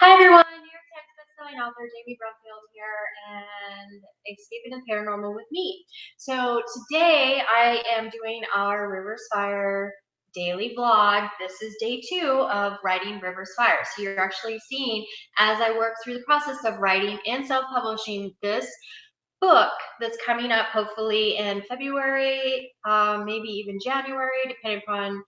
Hi everyone, New York Times bestselling author Jamie Brumfield here, and Escaping the Paranormal with me. So today I am doing our Rivers Fire daily vlog. This is day 2 of writing Rivers Fire. So you're actually seeing as I work through the process of writing and self-publishing this book that's coming up hopefully in February, maybe even January, depending upon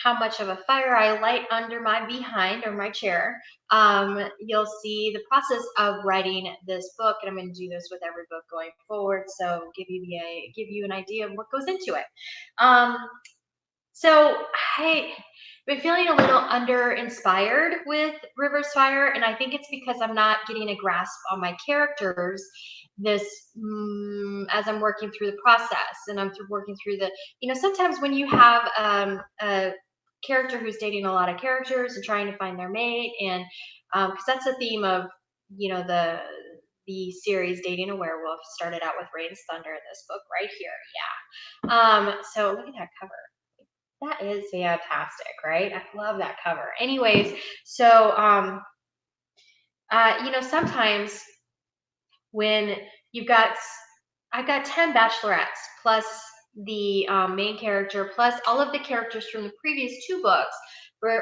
how much of a fire I light under my behind or my chair. You'll see the process of writing this book, and I'm going to do this with every book going forward. So give you an idea of what goes into it. Um, so I've been feeling a little under-inspired with Rivers Fire, and I think it's because I'm not getting a grasp on my characters this as I'm working through the process, and working through the, sometimes when you have a character who's dating a lot of characters and trying to find their mate, and because that's the theme of, the series Dating a Werewolf started out with Rain's Thunder, this book right here. Yeah. So look at that cover. That is fantastic, right? I love that cover. Anyways, so sometimes when I've got 10 bachelorettes plus the main character plus all of the characters from the previous 2 books,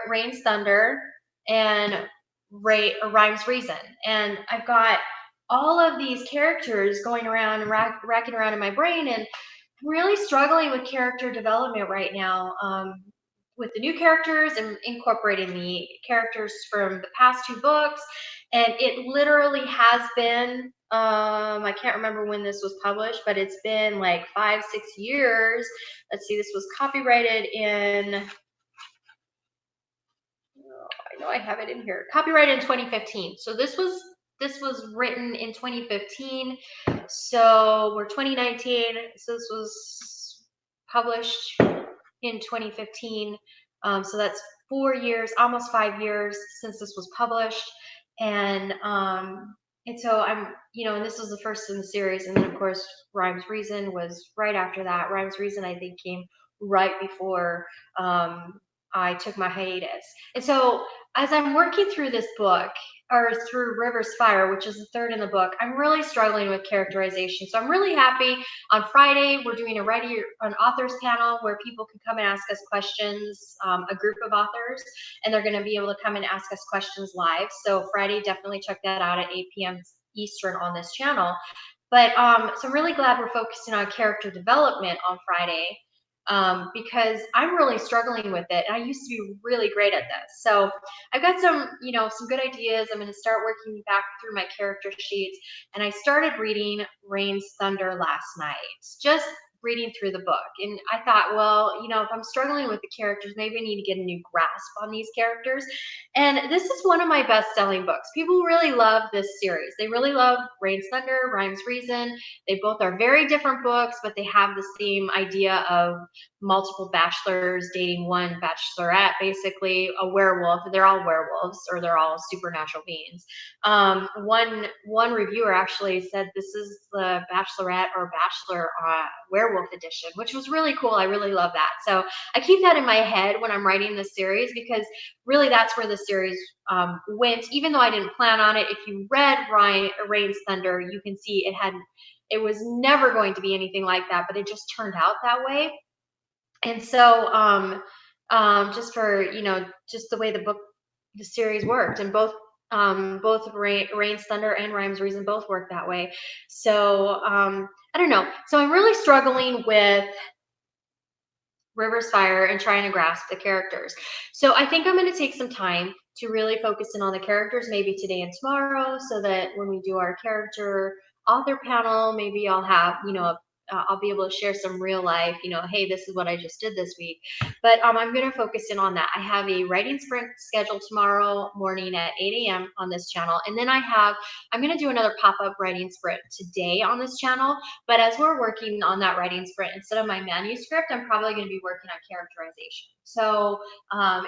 Rain's Thunder and Rhyme's Reason, and I've got all of these characters going around and racking around in my brain, and I'm really struggling with character development right now, with the new characters and incorporating the characters from the past 2 books. And it literally has been, I can't remember when this was published, but it's been like 5-6 years. Let's see, this was copyrighted in, I know I have it in here, copyrighted in 2015. So this was written in 2015. So we're 2019. So this was published in 2015. So that's 4 years, almost 5 years since this was published. And so and this was the first in the series. And then of course, Rhyme's Reason was right after that. Rhyme's Reason, I think, came right before I took my hiatus. And so as I'm working through this book, or through Rivers Fire, which is the 3rd in the book, I'm really struggling with characterization. So I'm really happy. On Friday, we're doing an authors panel where people can come and ask us questions, a group of authors, and they're going to be able to come and ask us questions live. So Friday, definitely check that out at 8 p.m. Eastern on this channel. But so I'm really glad we're focusing on character development on Friday. Because I'm really struggling with it, and I used to be really great at this. So I've got some good ideas. I'm going to start working back through my character sheets, and I started reading Rain's Thunder last night, just reading through the book. And I thought, well, if I'm struggling with the characters, maybe I need to get a new grasp on these characters. And this is one of my best-selling books. People really love this series. They really love Rain's Thunder, Rhyme's Reason. They both are very different books, but they have the same idea of multiple bachelors dating one bachelorette, basically a werewolf. They're all werewolves, or they're all supernatural beings. One reviewer actually said this is the Bachelorette or Bachelor werewolf edition, which was really cool. I really love that. So I keep that in my head when I'm writing this series, because really that's where the series went. Even though I didn't plan on it, if you read Rain's Thunder, you can see it was never going to be anything like that, but it just turned out that way. And so just for just the way the series worked, and both Rain's Thunder and Rhyme's Reason both work that way. So I don't know. So I'm really struggling with Rivers Fire and trying to grasp the characters. So I think I'm going to take some time to really focus in on the characters, maybe today and tomorrow, so that when we do our character author panel, maybe I'll have, I'll be able to share some real life, hey, this is what I just did this week. But I'm going to focus in on that. I have a writing sprint scheduled tomorrow morning at 8 a.m. on this channel. And then I'm going to do another pop-up writing sprint today on this channel. But as we're working on that writing sprint, instead of my manuscript, I'm probably going to be working on characterization. So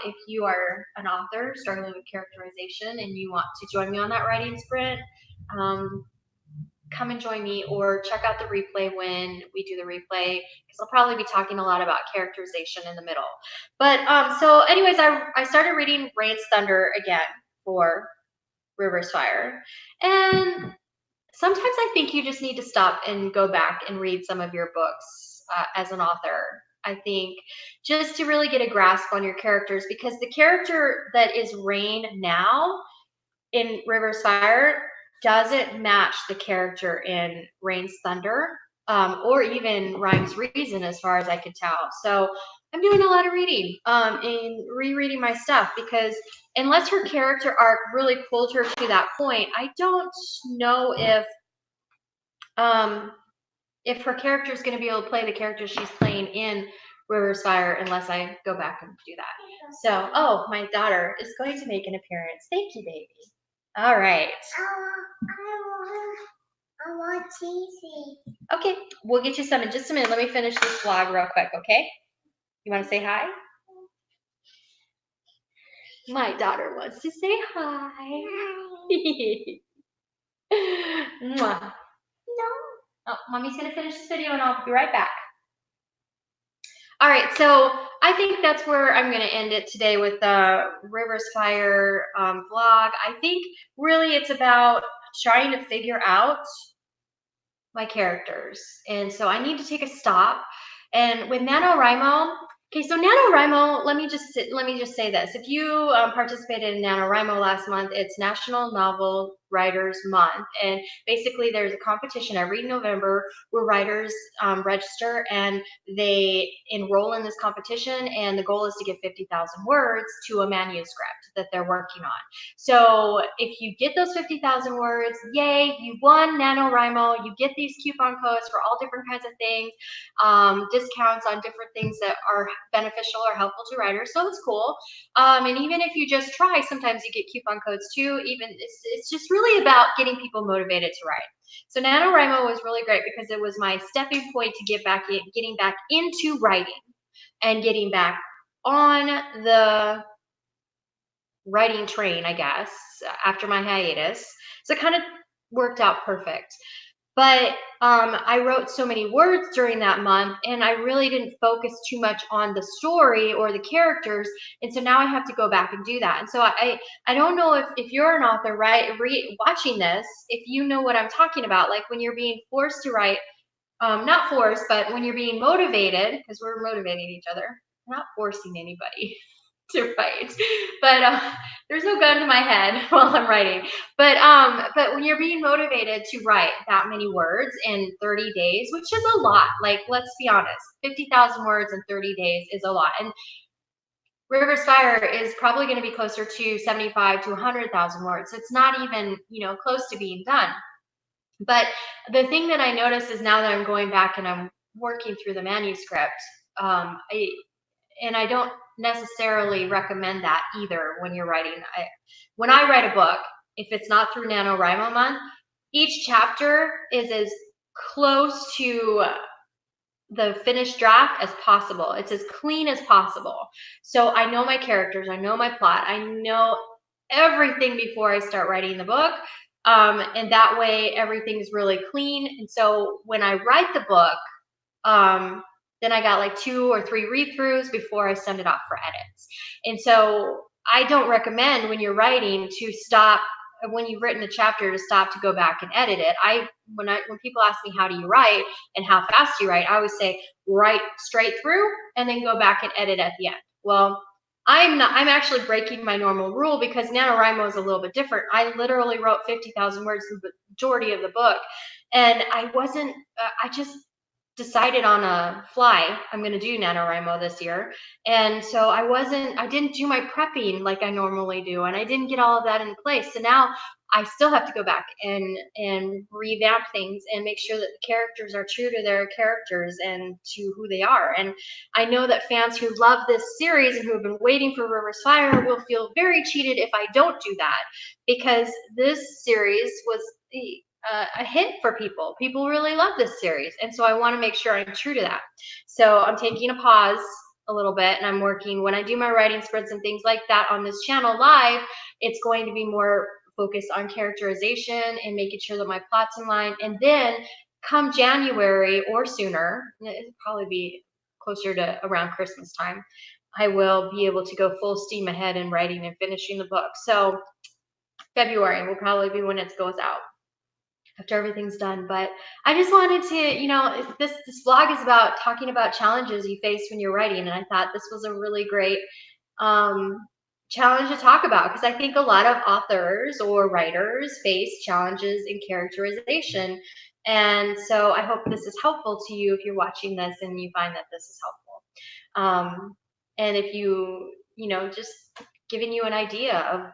if you are an author struggling with characterization and you want to join me on that writing sprint, come and join me, or check out the replay when we do the replay, because I'll probably be talking a lot about characterization in the middle. But so anyways, I started reading Rain's Thunder again for River's Fire. And sometimes I think you just need to stop and go back and read some of your books as an author. I think just to really get a grasp on your characters, because the character that is Rain now in River's Fire doesn't match the character in Rain's Thunder, or even Rhyme's Reason, as far as I could tell. So I'm doing a lot of reading and rereading my stuff, because unless her character arc really pulled her to that point, I don't know if her character is going to be able to play the character she's playing in River's Fire unless I go back and do that. So, oh, my daughter is going to make an appearance. Thank you, baby. All right. I want cheesy. Okay, we'll get you some in just a minute. Let me finish this vlog real quick, okay? You want to say hi? My daughter wants to say hi. Mwah. No. Oh, mommy's going to finish this video and I'll be right back. All right, so I think that's where I'm going to end it today with the River's Fire vlog. I think really it's about trying to figure out my characters. And so I need to take a stop. And with NaNoWriMo, okay, so NaNoWriMo, let me just say this. If you participated in NaNoWriMo last month, it's National Novel Writers Month. And basically there's a competition every November where writers register and they enroll in this competition. And the goal is to get 50,000 words to a manuscript that they're working on. So if you get those 50,000 words, yay, you won NaNoWriMo. You get these coupon codes for all different kinds of things, discounts on different things that are beneficial or helpful to writers. So it's cool. And even if you just try, sometimes you get coupon codes too. Even it's just really about getting people motivated to write. So NaNoWriMo was really great because it was my stepping point to getting back into writing and getting back on the writing train, I guess, after my hiatus. So it kind of worked out perfect. But I wrote so many words during that month, and I really didn't focus too much on the story or the characters. And so now I have to go back and do that. And so I don't know if you're an author, right, watching this, if you know what I'm talking about, like when you're being forced to write, not forced, but when you're being motivated, because we're motivating each other, we're not forcing anybody to write, but there's no gun to my head while I'm writing. But when you're being motivated to write that many words in 30 days, which is a lot, like let's be honest, 50,000 words in 30 days is a lot. And River's Fire is probably going to be closer to 75 to 100,000 words. So it's not even, close to being done. But the thing that I noticed is now that I'm going back and I'm working through the manuscript, I don't necessarily recommend that either when you're writing. When I write a book, if it's not through NaNoWriMo month, each chapter is as close to the finished draft as possible. It's as clean as possible. So I know my characters, I know my plot, I know everything before I start writing the book. And that way everything's really clean. And so when I write the book, then I got like 2 or 3 read-throughs before I send it off for edits. And so I don't recommend when you're writing to stop, when you've written a chapter, to stop to go back and edit it. When people ask me how do you write and how fast you write, I always say write straight through and then go back and edit at the end. Well, I'm actually breaking my normal rule because NaNoWriMo is a little bit different. I literally wrote 50,000 words in the majority of the book, and I just decided on a fly I'm going to do NaNoWriMo this year. And so I didn't do my prepping like I normally do, and I didn't get all of that in place. So now I still have to go back and revamp things and make sure that the characters are true to their characters and to who they are. And I know that fans who love this series and who have been waiting for River's Fire will feel very cheated if I don't do that, because this series was a hit for people. People really love this series. And so I want to make sure I'm true to that. So I'm taking a pause a little bit, and I'm working, when I do my writing spreads and things like that on this channel live, it's going to be more focused on characterization and making sure that my plot's in line. And then come January or sooner, it'll probably be closer to around Christmas time, I will be able to go full steam ahead in writing and finishing the book. So February will probably be when it goes out after everything's done. But I just wanted to, this vlog is about talking about challenges you face when you're writing, and I thought this was a really great um, challenge to talk about, because I think a lot of authors or writers face challenges in characterization. And so I hope this is helpful to you if you're watching this and you find that this is helpful. And if just giving you an idea of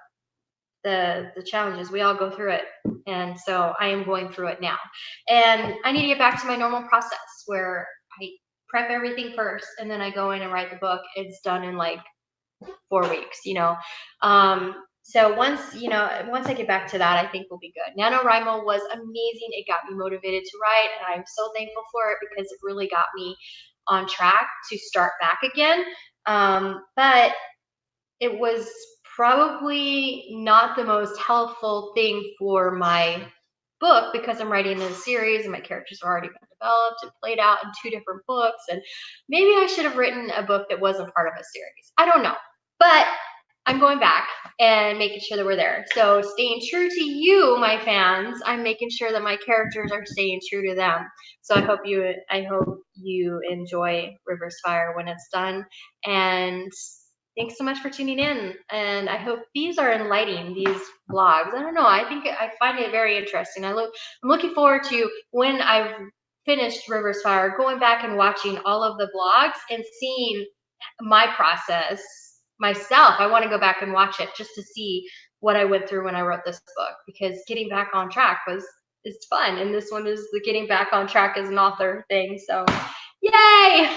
the challenges, we all go through it. And so I am going through it now. And I need to get back to my normal process where I prep everything first and then I go in and write the book. It's done in like 4 weeks, so once I get back to that, I think we'll be good. NaNoWriMo was amazing. It got me motivated to write, and I'm so thankful for it because it really got me on track to start back again. But it was probably not the most helpful thing for my book because I'm writing in a series and my characters have already been developed and played out in 2 different books. And maybe I should have written a book that wasn't part of a series. I don't know. But I'm going back and making sure that we're there. So staying true to you, my fans, I'm making sure that my characters are staying true to them. So I hope you enjoy River's Fire when it's done. And thanks so much for tuning in. And I hope these are enlightening, these vlogs. I don't know. I find it very interesting. I'm looking forward to when I've finished River's Fire, going back and watching all of the vlogs and seeing my process myself. I want to go back and watch it just to see what I went through when I wrote this book, because getting back on track is fun, and this one is the getting back on track as an author thing. So yay!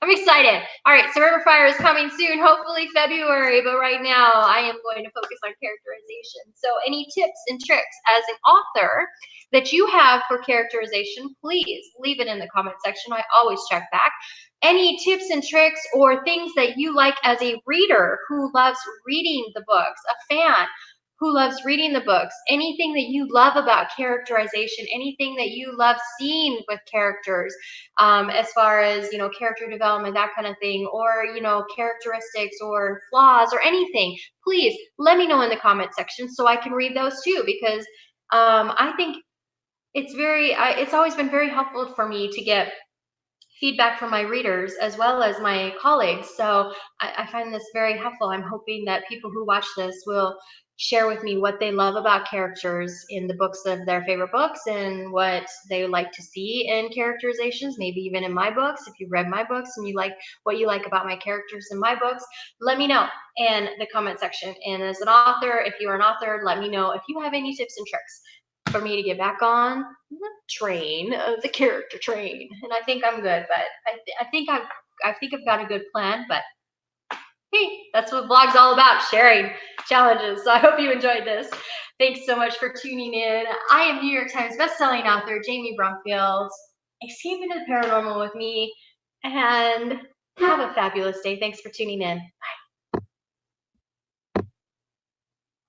I'm excited. All right, so River Fire is coming soon, hopefully February, but right now I am going to focus on characterization. So any tips and tricks as an author that you have for characterization, please leave it in the comment section. I always check back. Any tips and tricks or things that you like as a reader who loves reading the books, a fan who loves reading the books, anything that you love about characterization, anything that you love seeing with characters, as far as, character development, that kind of thing, or, characteristics or flaws or anything, please let me know in the comment section so I can read those too, because I think it's always been very helpful for me to get feedback from my readers as well as my colleagues. So I find this very helpful. I'm hoping that people who watch this will share with me what they love about characters in the books of their favorite books and what they like to see in characterizations, maybe even in my books. If you read my books and you like what you like about my characters in my books, let me know in the comment section. And as an author, if you're an author, let me know if you have any tips and tricks for me to get back on the train, the character train. And I think I'm good, but I think I've got a good plan. But hey, that's what vlog's all about, sharing challenges. So I hope you enjoyed this. Thanks so much for tuning in. I am New York Times bestselling author Jamie Brumfield. Escape into the paranormal with me, and have a fabulous day. Thanks for tuning in. Bye.